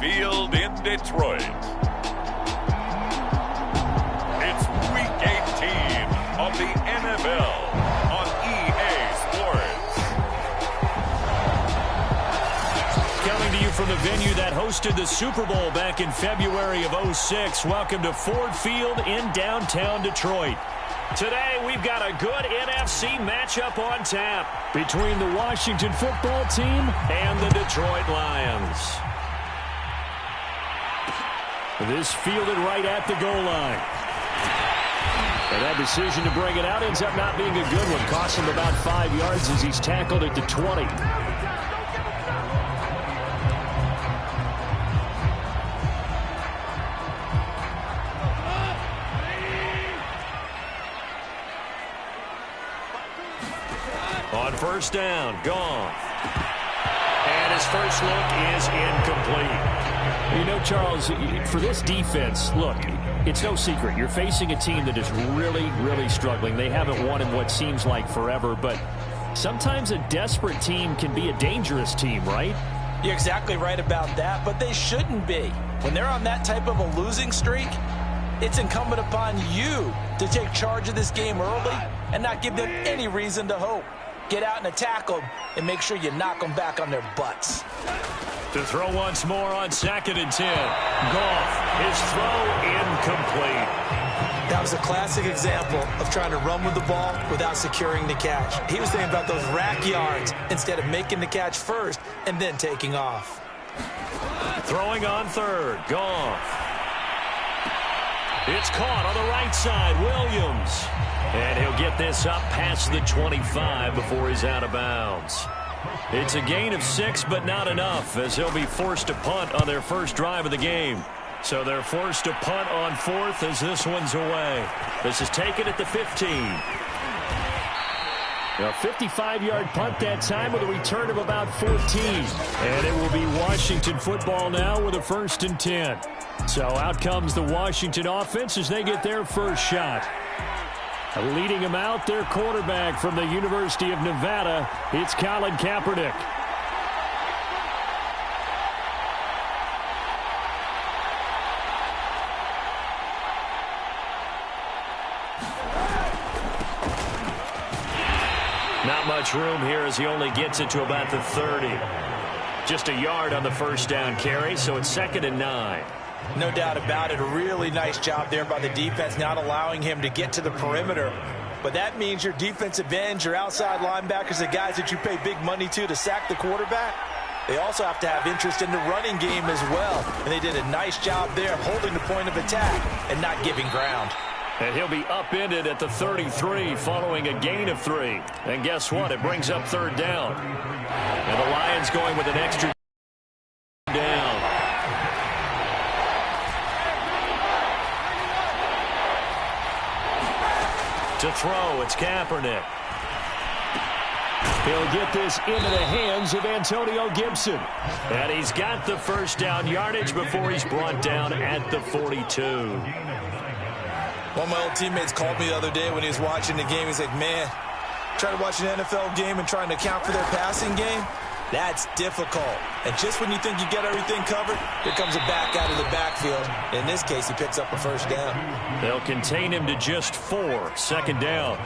Field in Detroit. It's Week 18 of the NFL on EA Sports. Coming to you from the venue that hosted the Super Bowl back in February of '06. Welcome to Ford Field in downtown Detroit. Today, we've got a good NFC matchup on tap between the Washington football team and the Detroit Lions. This fielded right at the goal line. And that decision to bring it out ends up not being a good one. Costs him about 5 yards as he's tackled at the 20. On first down, Goff. And his first look is incomplete. You know, Charles, for this defense, look, it's no secret. You're facing a team that is really, really struggling. They haven't won in what seems like forever, but sometimes a desperate team can be a dangerous team, right? You're exactly right about that, but they shouldn't be. When they're on that type of a losing streak, it's incumbent upon you to take charge of this game early and not give them any reason to hope. Get out and attack them and make sure you knock them back on their butts. To throw once more on 2nd and 10. Goff, his throw incomplete. That was a classic example of trying to run with the ball without securing the catch. He was thinking about those rack yards instead of making the catch first and then taking off. Throwing on 3rd, Goff. It's caught on the right side, Williams. And he'll get this up past the 25 before he's out of bounds. It's a gain of 6, but not enough, as they'll be forced to punt on their first drive of the game. So they're forced to punt on 4th as this one's away. This is taken at the 15. A 55-yard punt that time with a return of about 14. And it will be Washington football now with a 1st and 10. So out comes the Washington offense as they get their first shot. Leading him out, their quarterback from the University of Nevada, it's Colin Kaepernick. Not much room here as he only gets it to about the 30. Just a yard on the first down carry, so it's 2nd and 9. No doubt about it. A really nice job there by the defense, not allowing him to get to the perimeter. But that means your defensive ends, your outside linebackers, the guys that you pay big money to sack the quarterback, they also have to have interest in the running game as well. And they did a nice job there holding the point of attack and not giving ground. And he'll be upended at the 33 following a gain of 3. And guess what? It brings up 3rd down. And the Lions going with an extra down. To throw, it's Kaepernick. He'll get this into the hands of Antonio Gibson. And he's got the first down yardage before he's brought down at the 42. One of my old teammates called me the other day when he was watching the game. He's like, man, trying to watch an NFL game and trying to account for their passing game, that's difficult. And just when you think you get everything covered, here comes a back out of the backfield. In this case, he picks up a first down. They'll contain him to just 4. 2nd down.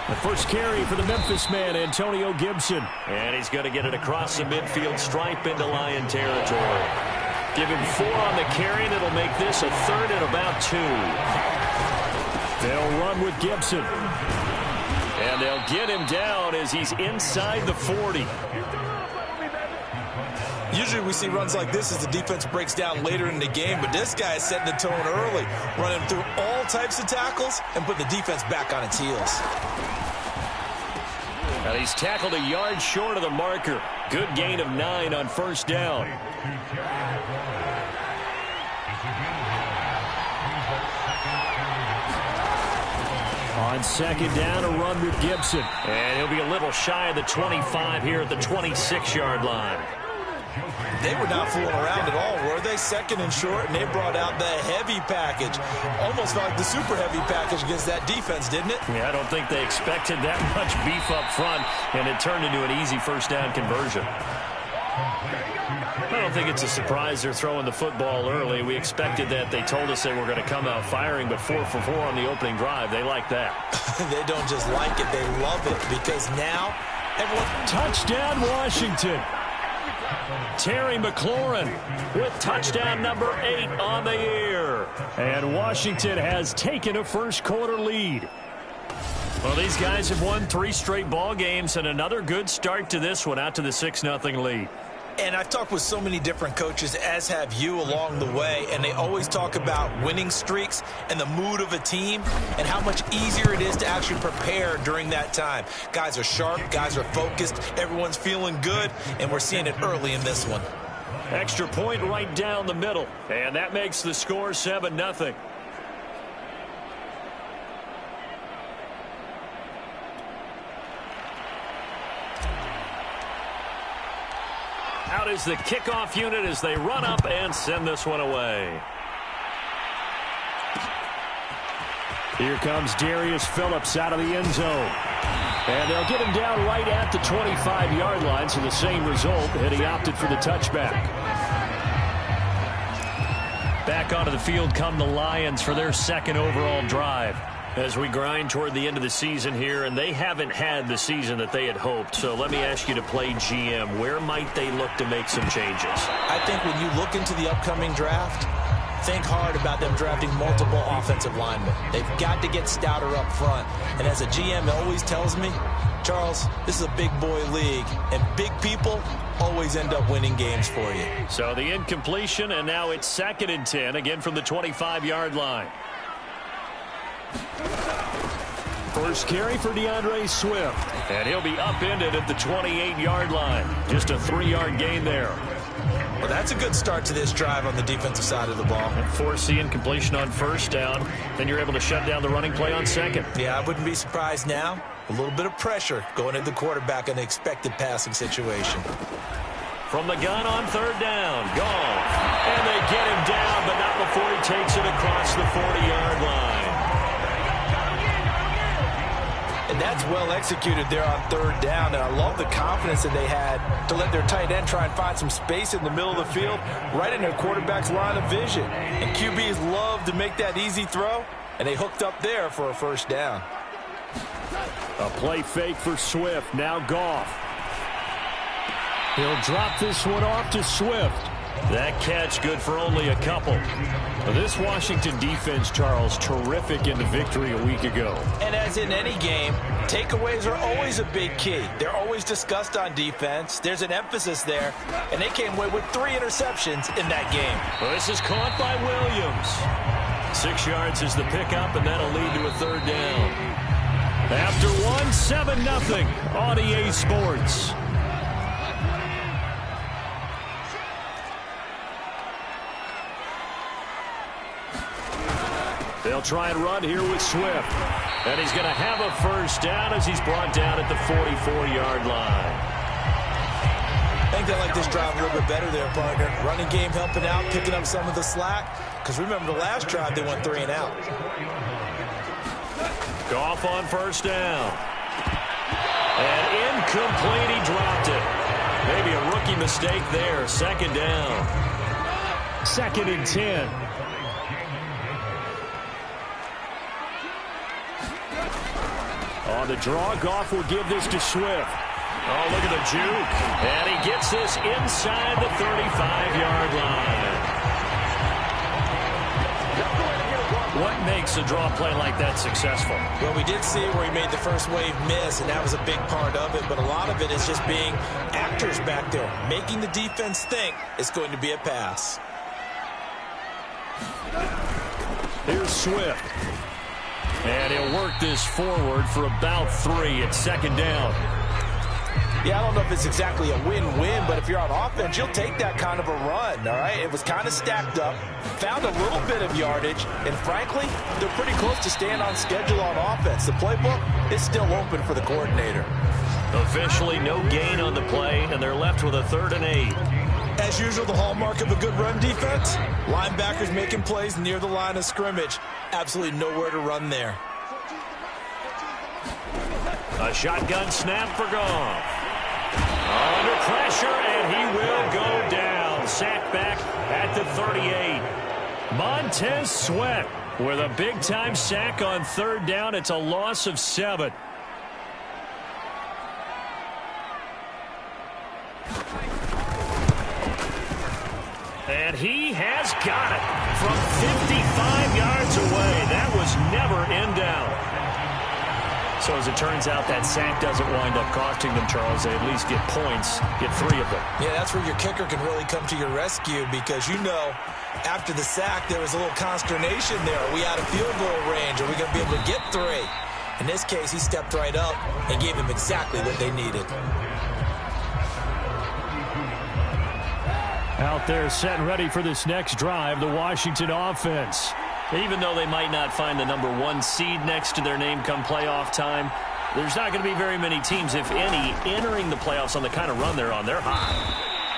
The first carry for the Memphis man, Antonio Gibson. And he's going to get it across the midfield stripe into Lion territory. Give him 4 on the carry, and it'll make this a 3rd and about 2. They'll run with Gibson. And they'll get him down as he's inside the 40. Usually we see runs like this as the defense breaks down later in the game, but this guy is setting the tone early, running through all types of tackles and putting the defense back on its heels. And he's tackled a yard short of the marker. Good gain of 9 on first down. On 2nd down, a run with Gibson. And he'll be a little shy of the 25 here at the 26-yard line. They were not fooling around at all, were they? Second and short, and they brought out the heavy package. Almost like the super heavy package against that defense, didn't it? Yeah, I don't think they expected that much beef up front, and it turned into an easy first down conversion. I don't think it's a surprise they're throwing the football early. We expected that. They told us they were going to come out firing, but 4 for 4 on the opening drive. They like that. They don't just like it, they love it, because now everyone... Touchdown, Washington. Terry McLaurin with touchdown number 8 on the year. And Washington has taken a first quarter lead. Well, these guys have won 3 straight ball games and another good start to this one out to the 6-0 lead. And I've talked with so many different coaches, as have you, along the way, and they always talk about winning streaks and the mood of a team and how much easier it is to actually prepare during that time. Guys are sharp, guys are focused, everyone's feeling good, and we're seeing it early in this one. Extra point right down the middle, and that makes the score 7-0. Out is the kickoff unit as they run up and send this one away. Here comes Darius Phillips out of the end zone. And they'll get him down right at the 25-yard line, so the same result, and he opted for the touchback. Back onto the field come the Lions for their second overall drive. As we grind toward the end of the season here, and they haven't had the season that they had hoped. So let me ask you to play GM. Where might they look to make some changes? I think when you look into the upcoming draft, think hard about them drafting multiple offensive linemen. They've got to get stouter up front. And as a GM always tells me, Charles, this is a big boy league, and big people always end up winning games for you. So the incompletion, and now it's 2nd and 10, again from the 25-yard line. First carry for DeAndre Swift. And he'll be upended at the 28-yard line. Just a 3-yard gain there. Well, that's a good start to this drive on the defensive side of the ball. Force the incompletion on first down. Then you're able to shut down the running play on second. Yeah, I wouldn't be surprised now. A little bit of pressure going at the quarterback in an expected passing situation. From the gun on 3rd down. Gone. And they get him down, but not before he takes it across the 40-yard line. And that's well executed there on 3rd down. And I love the confidence that they had to let their tight end try and find some space in the middle of the field, right in their quarterback's line of vision. And QBs love to make that easy throw, and they hooked up there for a first down. A play fake for Swift. Now Goff. He'll drop this one off to Swift. That catch good for only a couple. This Washington defense, Charles, terrific in the victory a week ago. And as in any game, takeaways are always a big key. They're always discussed on defense. There's an emphasis there, and they came away with 3 interceptions in that game. Well, this is caught by Williams. 6 yards is the pickup, and that'll lead to a 3rd down. After 7-0 on EA Sports. They'll try and run here with Swift. And he's going to have a first down as he's brought down at the 44-yard line. I think they like this drive a little bit better there, partner. Running game helping out, picking up some of the slack. Because remember, the last drive, they went 3 and out. Goff on first down. And incomplete, he dropped it. Maybe a rookie mistake there. 2nd down. 2nd and 10. On the draw, Goff will give this to Swift. Oh, look at the juke. And he gets this inside the 35-yard line. What makes a draw play like that successful? Well, we did see where he made the first wave miss, and that was a big part of it. But a lot of it is just being actors back there, making the defense think it's going to be a pass. Here's Swift. And he'll work this forward for about 3 at 2nd down. Yeah, I don't know if it's exactly a win-win, but if you're on offense, you'll take that kind of a run, all right? It was kind of stacked up, found a little bit of yardage, and frankly, they're pretty close to staying on schedule on offense. The playbook is still open for the coordinator. Officially no gain on the play, and they're left with a 3rd and 8. As usual, the hallmark of a good run defense, linebackers making plays near the line of scrimmage. Absolutely nowhere to run there. A shotgun snap for Goff. Under pressure, and he will go down. Sacked back at the 38. Montez Sweat with a big-time sack on third down. It's a loss of 7. And he has got it from 55 yards away. That was never in doubt. So as it turns out, that sack doesn't wind up costing them, Charles. They at least get points, get 3 of them. Yeah, that's where your kicker can really come to your rescue because, you know, after the sack, there was a little consternation there. Are we out of field goal range? Are we going to be able to get 3? In this case, he stepped right up and gave them exactly what they needed. Out there set and ready for this next drive, the Washington offense. Even though they might not find the number 1 seed next to their name come playoff time, there's not going to be very many teams, if any, entering the playoffs on the kind of run they're on. They're hot.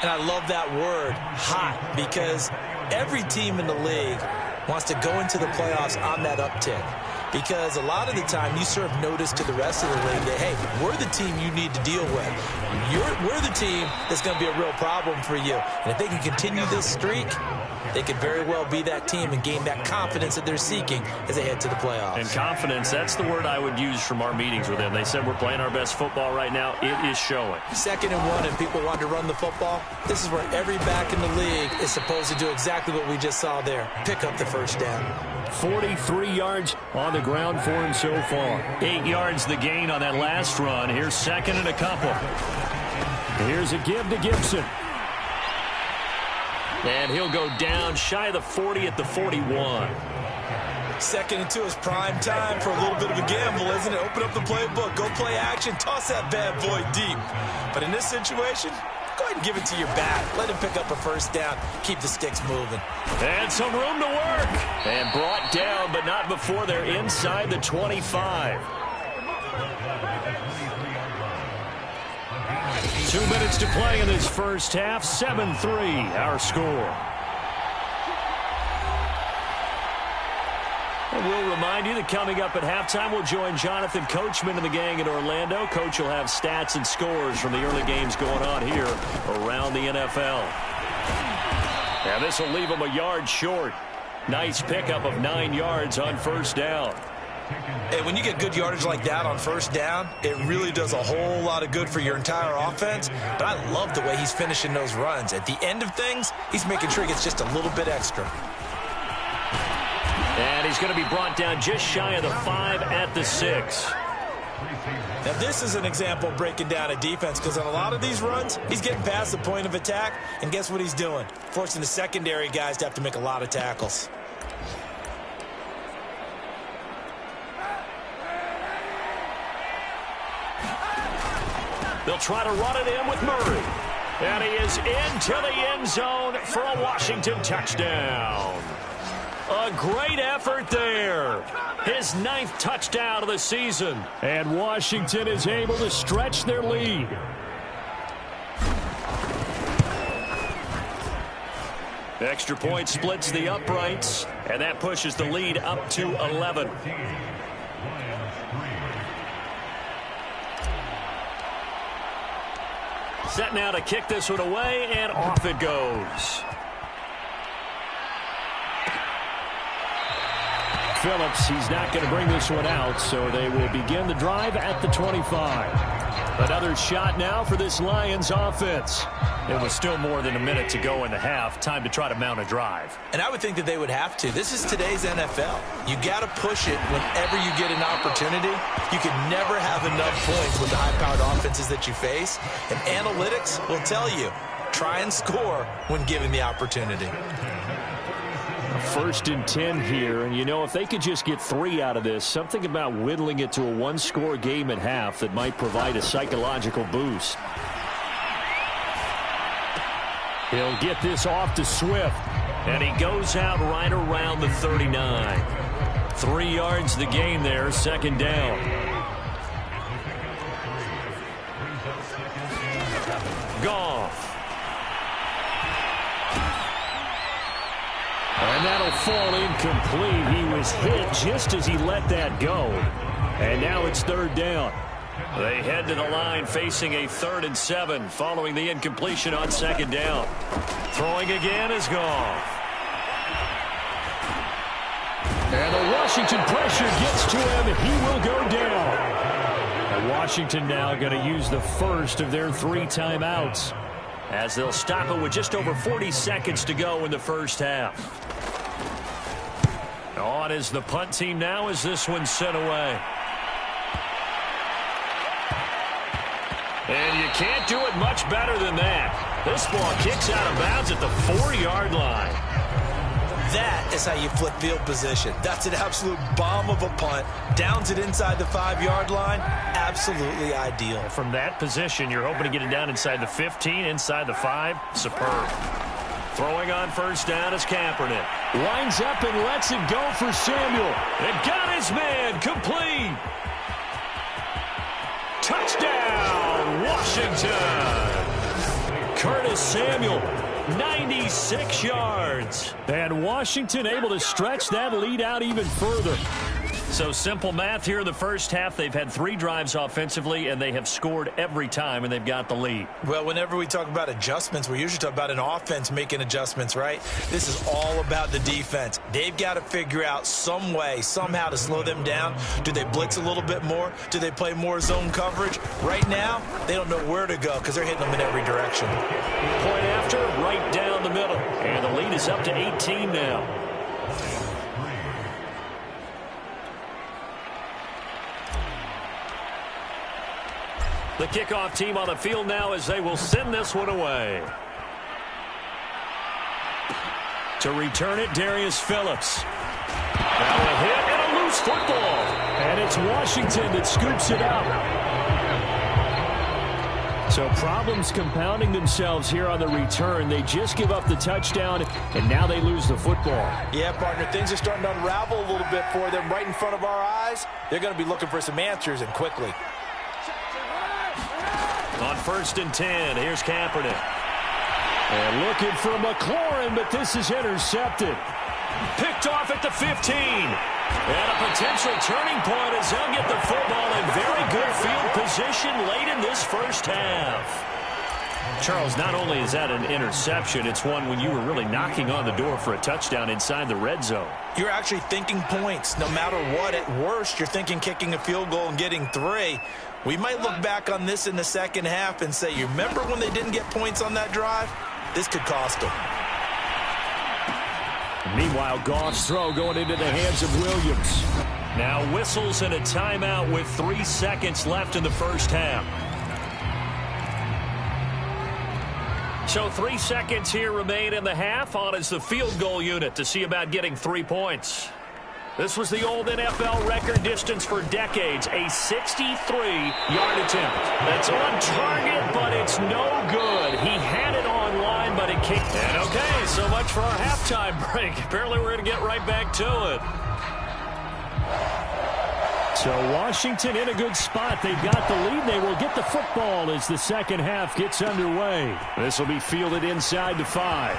And I love that word, hot, because every team in the league wants to go into the playoffs on that uptick. Because a lot of the time you serve notice to the rest of the league that, hey, we're the team you need to deal with. We're the team that's going to be a real problem for you. And if they can continue this streak, they could very well be that team and gain that confidence that they're seeking as they head to the playoffs. And confidence, that's the word I would use from our meetings with them. They said we're playing our best football right now. It is showing. 2nd and 1 and people want to run the football. This is where every back in the league is supposed to do exactly what we just saw there. Pick up the first down. 43 yards on the ground for him so far. 8 yards the gain on that last run. Here's 2nd and a couple. Here's a give to Gibson. And he'll go down shy of the 40 at the 41. 2nd and 2 is prime time for a little bit of a gamble, isn't it? Open up the playbook, go play action, toss that bad boy deep. But in this situation, go ahead and give it to your back. Let him pick up a first down. Keep the sticks moving. And some room to work. And brought down, but not before they're inside the 25. 2 minutes to play in this first half. 7-3, our score. And we'll remind you that coming up at halftime, we'll join Jonathan Coachman and the gang in Orlando. Coach will have stats and scores from the early games going on here around the NFL. And this will leave them a yard short. Nice pickup of 9 yards on first down. Hey, when you get good yardage like that on first down, it really does a whole lot of good for your entire offense. But I love the way he's finishing those runs. At the end of things, he's making sure he gets just a little bit extra. And he's going to be brought down just shy of the 5 at the 6. Now, this is an example of breaking down a defense because on a lot of these runs, he's getting past the point of attack. And guess what he's doing? Forcing the secondary guys to have to make a lot of tackles. They'll try to run it in with Murray. And he is into the end zone for a Washington touchdown. A great effort there. His 9th touchdown of the season. And Washington is able to stretch their lead. Extra point splits the uprights. And that pushes the lead up to 11. Set now to kick this one away, and off it goes. Phillips, he's not going to bring this one out, so they will begin the drive at the 25. Another shot now for this Lions offense. It was still more than a minute to go in the half. Time to try to mount a drive. And I would think that they would have to. This is today's NFL. You got to push it whenever you get an opportunity. You can never have enough points with the high-powered offenses that you face. And analytics will tell you, try and score when given the opportunity. 1st and 10 here, and you know, if they could just get 3 out of this, something about whittling it to a 1-score game at half that might provide a psychological boost. He'll get this off to Swift, and he goes out right around the 39. 3 yards the gain there, 2nd down. Goff. And that'll fall incomplete. He was hit just as he let that go. And now it's third down. They head to the line facing a 3rd and 7 following the incompletion on second down. Throwing again is gone. And the Washington pressure gets to him. He will go down. And Washington now going to use the first of their 3 timeouts, as they'll stop it with just over 40 seconds to go in the first half. On is the punt team now as this one's sent away. And you can't do it much better than that. This ball kicks out of bounds at the 4-yard line. That is how you flip field position. That's an absolute bomb of a punt. Downs it inside the 5-yard line. Absolutely ideal. From that position, you're hoping to get it down inside the 15, inside the 5. Superb. Throwing on first down is Kaepernick. Lines up and lets it go for Samuel. It got his man. Complete. Touchdown, Washington. Curtis Samuel, 96 yards. And Washington able to stretch that lead out even further. So simple math here in the first half. They've had 3 drives offensively, and they have scored every time, and they've got the lead. Well, whenever we talk about adjustments, we usually talk about an offense making adjustments, right? This is all about the defense. They've got to figure out some way, somehow to slow them down. Do they blitz a little bit more? Do they play more zone coverage? Right now, they don't know where to go because they're hitting them in every direction. Point after, right down the middle. And the lead is up to 18 now. The kickoff team on the field now as they will send this one away. To return it, Darius Phillips. Now a hit and a loose football. And it's Washington that scoops it up. So problems compounding themselves here on the return. They just give up the touchdown, and now they lose the football. Yeah, partner, things are starting to unravel a little bit for them right in front of our eyes. They're going to be looking for some answers, and quickly. On 1st and 10, here's Kaepernick. And looking for McLaurin, but this is intercepted. Picked off at the 15. And a potential turning point as they'll get the football in very good field position late in this first half. Charles, not only is that an interception, it's one when you were really knocking on the door for a touchdown inside the red zone. You're actually thinking points. No matter what, at worst, you're thinking kicking a field goal and getting 3. We might look back on this in the second half and say, you remember when they didn't get points on that drive? This could cost them. Meanwhile, Goff's throw going into the hands of Williams. Now whistles and a timeout with 3 seconds left in the first half. So 3 seconds here remain in the half. On is the field goal unit to see about getting 3 points. This was the old NFL record distance for decades, a 63-yard attempt. That's on target, but it's no good. He had it online, but it kicked. And okay, so much for our halftime break. Apparently we're going to get right back to it. So Washington in a good spot. They've got the lead. They will get the football as the second half gets underway. This will be fielded inside the 5.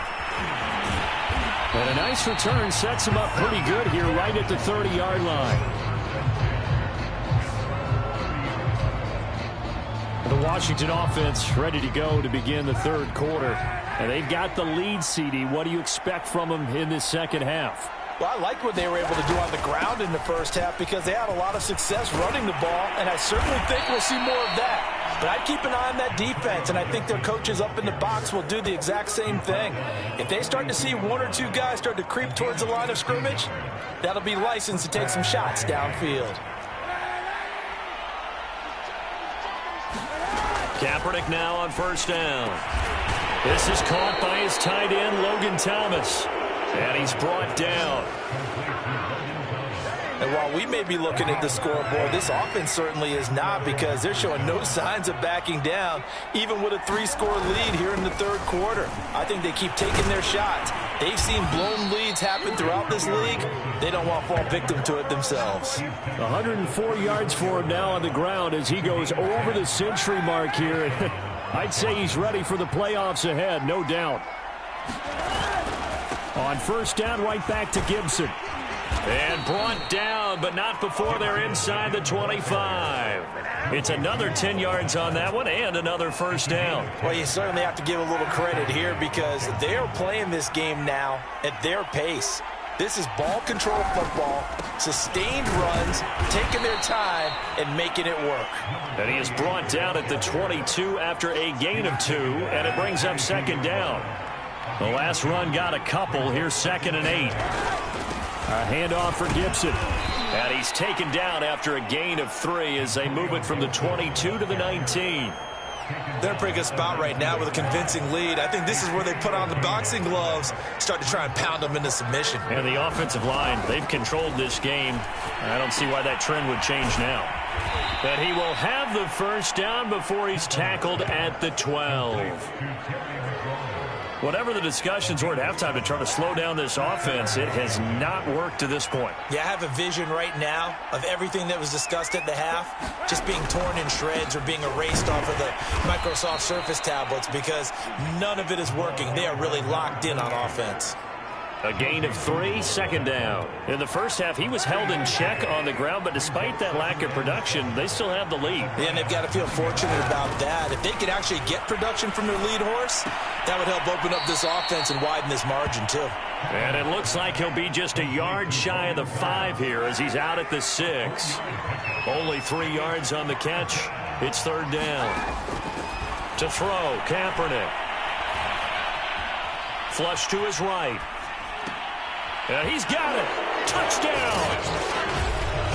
And a nice return sets him up pretty good here right at the 30-yard line. The Washington offense ready to go to begin the third quarter. And they've got the lead, CD. What do you expect from them in this second half? Well, I like what they were able to do on the ground in the first half because they had a lot of success running the ball, and I certainly think we'll see more of that. But I'd keep an eye on that defense, and I think their coaches up in the box will do the exact same thing. If they start to see 1 or 2 guys start to creep towards the line of scrimmage, that'll be license to take some shots downfield. Kaepernick now on first down. This is caught by his tight end, Logan Thomas. And he's brought down. And while we may be looking at the scoreboard, this offense certainly is not because they're showing no signs of backing down, even with a 3-score lead here in the third quarter. I think they keep taking their shots. They've seen blown leads happen throughout this league. They don't want to fall victim to it themselves. 104 yards for him now on the ground as he goes over the century mark here. I'd say he's ready for the playoffs ahead, no doubt. On first down, right back to Gibson. And brought down, but not before they're inside the 25. It's another 10 yards on that one and another first down. Well, you certainly have to give a little credit here because they're playing this game now at their pace. This is ball control football, sustained runs, taking their time, and making it work. And he is brought down at the 22 after a gain of 2, and it brings up second down. The last run got a couple. Here's 2nd and 8. A handoff for Gibson. And he's taken down after a gain of 3 as they move it from the 22 to the 19. They're in a pretty good spot right now with a convincing lead. I think this is where they put on the boxing gloves, start to try and pound them into submission. And the offensive line, they've controlled this game. I don't see why that trend would change now. But he will have the first down before he's tackled at the 12. Whatever the discussions were at halftime to try to slow down this offense, it has not worked to this point. Yeah, I have a vision right now of everything that was discussed at the half just being torn in shreds or being erased off of the Microsoft Surface tablets because none of it is working. They are really locked in on offense. A gain of 3, second down. In the first half, he was held in check on the ground, but despite that lack of production, they still have the lead. Yeah, and they've got to feel fortunate about that. If they could actually get production from their lead horse, that would help open up this offense and widen this margin, too. And it looks like he'll be just a yard shy of the 5 here as he's out at the 6. Only 3 yards on the catch. It's third down. To throw, Kaepernick. Flush to his right. And he's got it. Touchdown.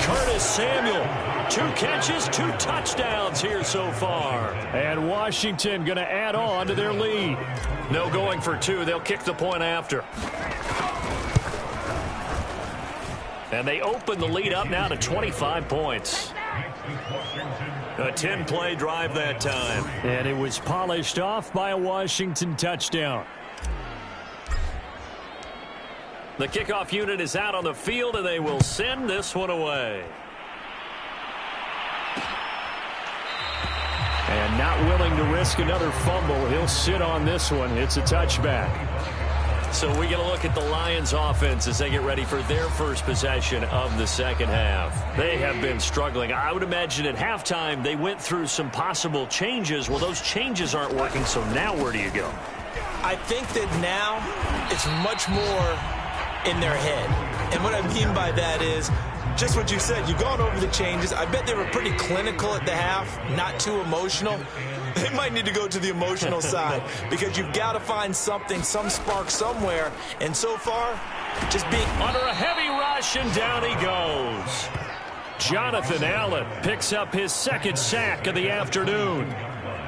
Curtis Samuel. 2 catches, 2 touchdowns here so far. And Washington going to add on to their lead. No going for 2. They'll kick the point after. And they open the lead up now to 25 points. A 10-play drive that time. And it was polished off by a Washington touchdown. The kickoff unit is out on the field, and they will send this one away. And not willing to risk another fumble, he'll sit on this one. It's a touchback. So we get a look at the Lions offense as they get ready for their first possession of the second half. They have been struggling. I would imagine at halftime they went through some possible changes. Well, those changes aren't working, so now where do you go? I think that now it's much more in their head. And what I mean by that is just what you said. You've gone over the changes. I bet they were pretty clinical at the half, not too emotional. They might need to go to the emotional side because you've got to find something, some spark somewhere. And so far, just being under a heavy rush, and down he goes. Jonathan Allen picks up his 2nd sack of the afternoon.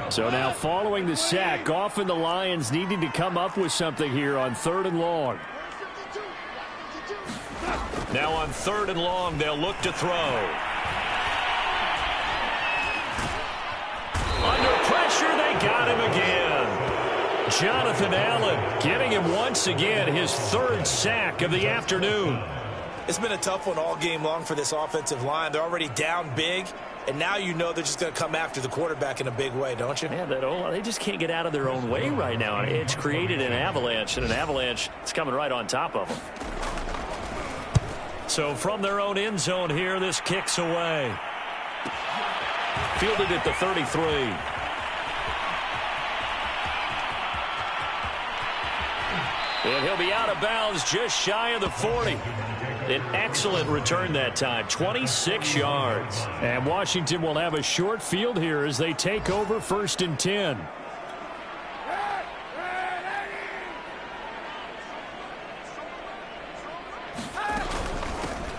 So now following the sack, often the Lions needing to come up with something here on 3rd and long. Now on 3rd and long, they'll look to throw. Under pressure, they got him again. Jonathan Allen getting him once again, his 3rd sack of the afternoon. It's been a tough one all game long for this offensive line. They're already down big, and now you know they're just going to come after the quarterback in a big way, don't you? Yeah, they just can't get out of their own way right now. It's created an avalanche, and an avalanche is coming right on top of them. So from their own end zone here, this kicks away. Fielded at the 33. And he'll be out of bounds just shy of the 40. An excellent return that time, 26 yards. And Washington will have a short field here as they take over 1st and 10.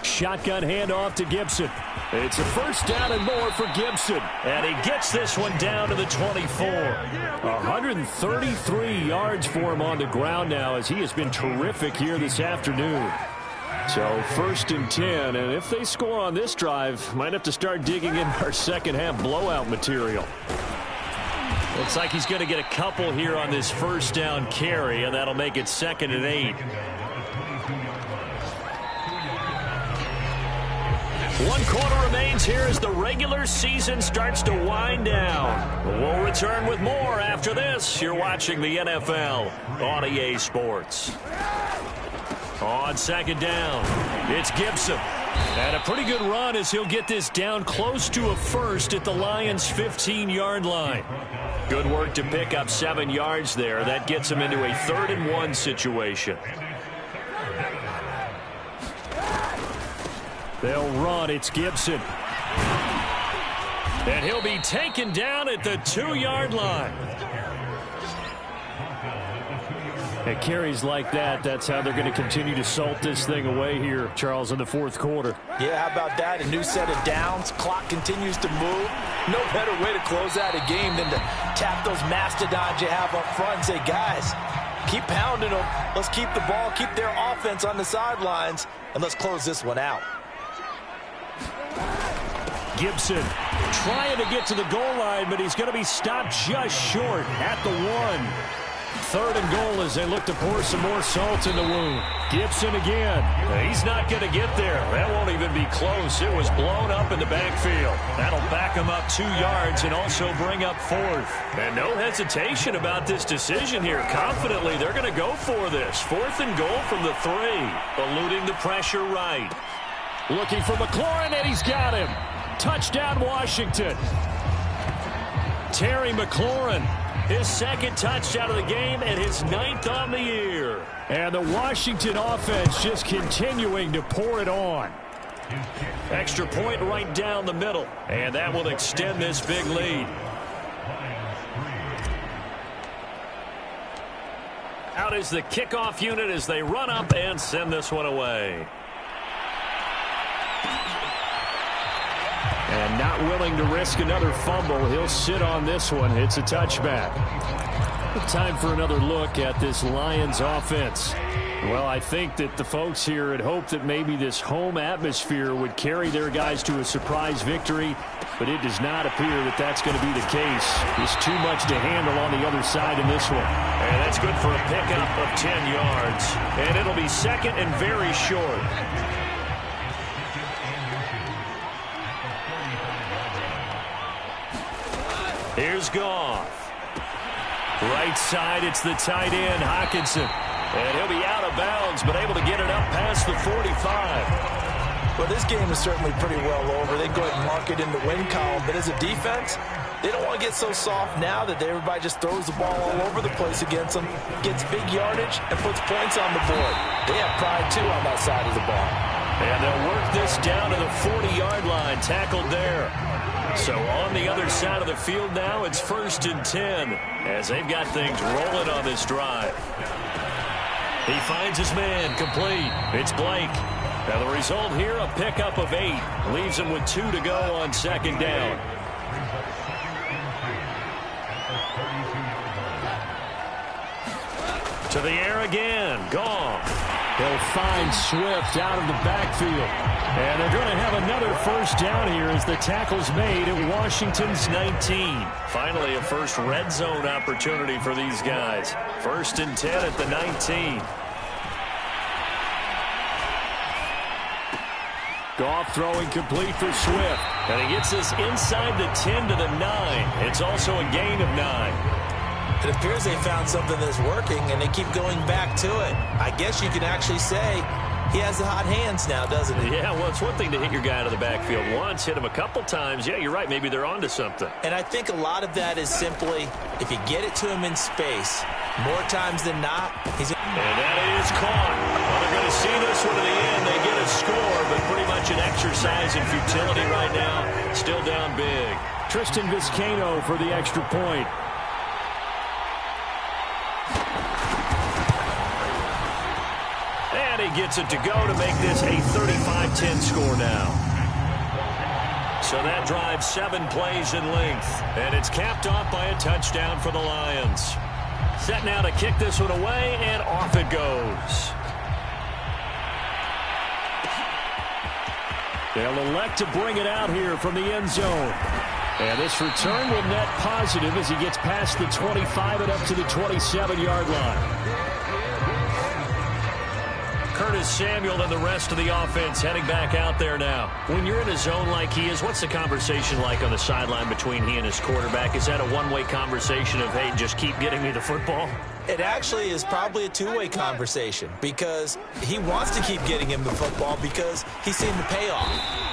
Shotgun handoff to Gibson. It's a first down and more for Gibson. And he gets this one down to the 24. 133 yards for him on the ground now as he has been terrific here this afternoon. So 1st and 10, and if they score on this drive, might have to start digging in our second half blowout material. Looks like he's going to get a couple here on this first down carry, and that'll make it 2nd and 8. 1 quarter remains here as the regular season starts to wind down. We'll return with more after this. You're watching the NFL on EA Sports. On second down, it's Gibson. And a pretty good run as he'll get this down close to a first at the Lions' 15-yard line. Good work to pick up 7 yards there. That gets him into a 3rd-and-1 situation. They'll run. It's Gibson. And he'll be taken down at the 2-yard line. At carries like that, that's how they're going to continue to salt this thing away here, Charles, in the 4th quarter. Yeah, how about that? A new set of downs. Clock continues to move. No better way to close out a game than to tap those mastodons you have up front and say, guys, keep pounding them. Let's keep the ball, keep their offense on the sidelines, and let's close this one out. Gibson trying to get to the goal line, but he's going to be stopped just short at the 1. 3rd and goal as they look to pour some more salt in the wound. Gibson again. He's not going to get there. That won't even be close. It was blown up in the backfield. That'll back him up 2 yards and also bring up 4th. And no hesitation about this decision here. Confidently, they're going to go for this. 4th and goal from the 3. Eluding the pressure right. Looking for McLaurin, and he's got him. Touchdown, Washington. Terry McLaurin. His 2nd touchdown of the game and his 9th on the year. And the Washington offense just continuing to pour it on. Extra point right down the middle. And that will extend this big lead. Out is the kickoff unit as they run up and send this one away. And not willing to risk another fumble. He'll sit on this one. It's a touchback. Time for another look at this Lions offense. Well, I think that the folks here had hoped that maybe this home atmosphere would carry their guys to a surprise victory, but it does not appear that that's going to be the case. There's too much to handle on the other side in this one. And that's good for a pickup of 10 yards. And it'll be 2nd and very short. Here's Goff. Right side, it's the tight end, Hockenson. And he'll be out of bounds, but able to get it up past the 45. Well, this game is certainly pretty well over. They go ahead and mark it in the win column. But as a defense, they don't want to get so soft now that everybody just throws the ball all over the place against them, gets big yardage, and puts points on the board. They have pride, too, on that side of the ball. And they'll work this down to the 40-yard line, tackled there. So on the other side of the field now, it's 1st and 10 as they've got things rolling on this drive. He finds his man, complete. It's Blake. Now the result here, a pickup of 8. Leaves him with 2 to go on 2nd down. To the air again. Gone. He'll find Swift out of the backfield. And they're going to have another 1st down here as the tackle's made at Washington's 19. Finally, a first red zone opportunity for these guys. 1st and 10 at the 19. Goff throwing complete for Swift. And he gets this inside the 10 to the 9. It's also a gain of 9. It appears they found something that's working, and they keep going back to it. I guess you can actually say he has the hot hands now, doesn't he? Yeah, well, it's one thing to hit your guy out of the backfield once, hit him a couple times. Yeah, you're right. Maybe they're onto something. And I think a lot of that is simply if you get it to him in space, more times than not, he's... And that is caught. Well, they're going to see this one to the end. They get a score, but pretty much an exercise in futility right now. Still down big. Tristan Vizcaino for the extra point. And he gets it to go to make this a 35-10 score now. So that drives 7 plays in length. And it's capped off by a touchdown for the Lions. Set now to kick this one away, and off it goes. They'll elect to bring it out here from the end zone. And this return will net positive as he gets past the 25 and up to the 27-yard line. Curtis Samuel and the rest of the offense heading back out there now. When you're in a zone like he is, what's the conversation like on the sideline between he and his quarterback? Is that a one-way conversation of, hey, just keep getting me the football? It actually is probably a two-way conversation because he wants to keep getting him the football because he's seen the payoff.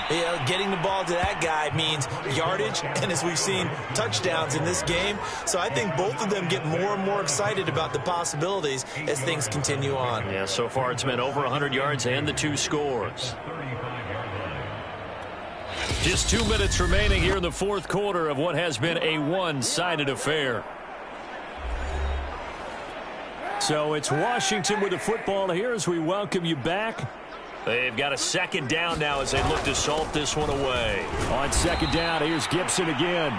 You know, getting the ball to that guy means yardage, and as we've seen, touchdowns in this game. So I think both of them get more and more excited about the possibilities as things continue on. Yeah, so far it's been over 100 yards and the 2 scores. Just 2 minutes remaining here in the fourth quarter of what has been a one-sided affair. So it's Washington with the football here as we welcome you back. They've got a second down now as they look to salt this one away. On second down, here's Gibson again.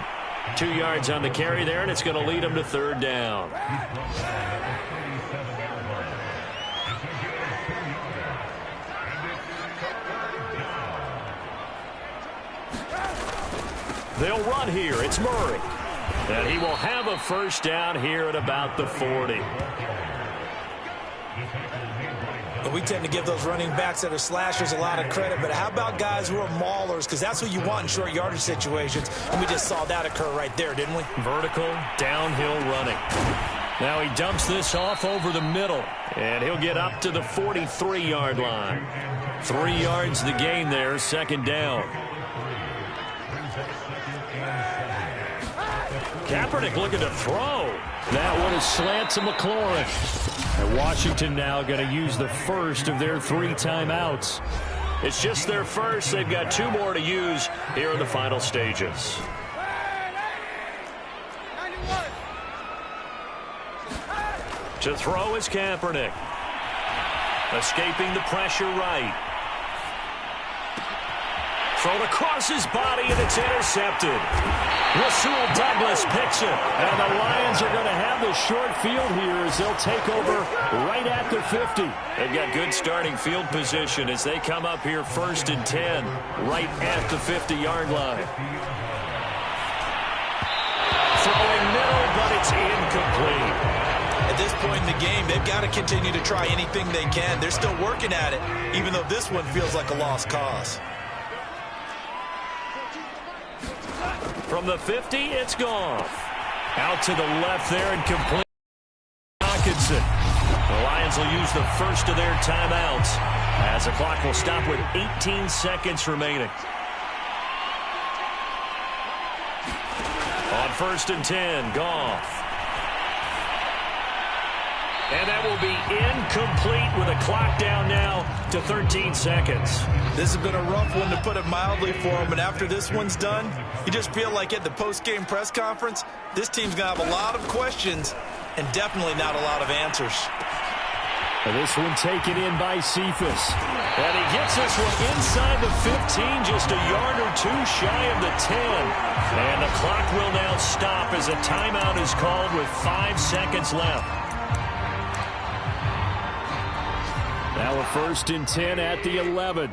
2 yards on the carry there, and it's going to lead them to third down. They'll run here. It's Murray. And he will have a first down here at about the 40. We tend to give those running backs that are slashers a lot of credit, but how about guys who are maulers? Because that's what you want in short yardage situations, and we just saw that occur right there, didn't we? Vertical, downhill running. Now he dumps this off over the middle, and he'll get up to the 43-yard line. 3 yards the gain there, second down. Kaepernick looking to throw. That one is slant to McLaurin. And Washington now going to use the first of their 3 timeouts. It's just their first. They've got 2 more to use here in the final stages. To throw is Kaepernick. Escaping the pressure right. Thrown across his body, and it's intercepted. Rasul Douglas picks it. And the Lions are going to have the short field here as they'll take over right at the 50. They've got good starting field position as they come up here first and 10, right at the 50-yard line. Throwing middle, but it's incomplete. At this point in the game, they've got to continue to try anything they can. They're still working at it, even though this one feels like a lost cause. From the 50, it's Goff. Out to the left there and complete. Hawkinson. The Lions will use the first of their timeouts as the clock will stop with 18 seconds remaining. On first and 10, Goff. And that will be incomplete with a clock down now to 13 seconds. This has been a rough one, to put it mildly, for him. And after this one's done, you just feel like at the post-game press conference, this team's going to have a lot of questions and definitely not a lot of answers. And this one taken in by Cephas. And he gets this one inside the 15, just a yard or 2 shy of the 10. And the clock will now stop as a timeout is called with 5 seconds left. Now a first and 10 at the 11.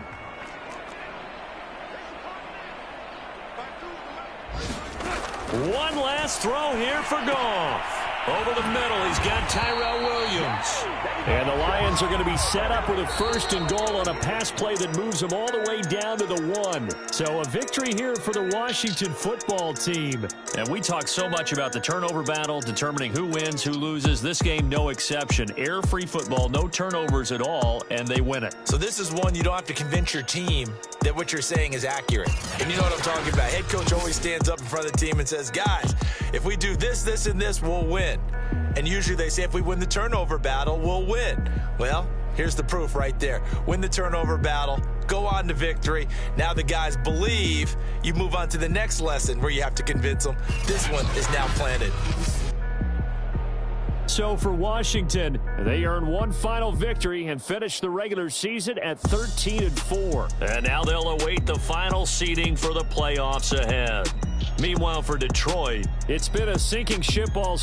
One last throw here for Goff. Over the middle, he's got Tyrell Williams. And the Lions are going to be set up with a first and goal on a pass play that moves them all the way down to the 1. So a victory here for the Washington football team. And we talk so much about the turnover battle, determining who wins, who loses. This game, no exception. Error-free football, no turnovers at all, and they win it. So this is one you don't have to convince your team that what you're saying is accurate. And you know what I'm talking about. Head coach always stands up in front of the team and says, guys, if we do this, this, and this, we'll win. And usually they say if we win the turnover battle, we'll win. Well, here's the proof right there. Win the turnover battle, go on to victory. Now the guys believe. You move on to the next lesson where you have to convince them. This one is now planted. So for Washington, they earn one final victory and finish the regular season at 13-4. And now they'll await the final seeding for the playoffs ahead. Meanwhile, for Detroit, it's been a sinking ship all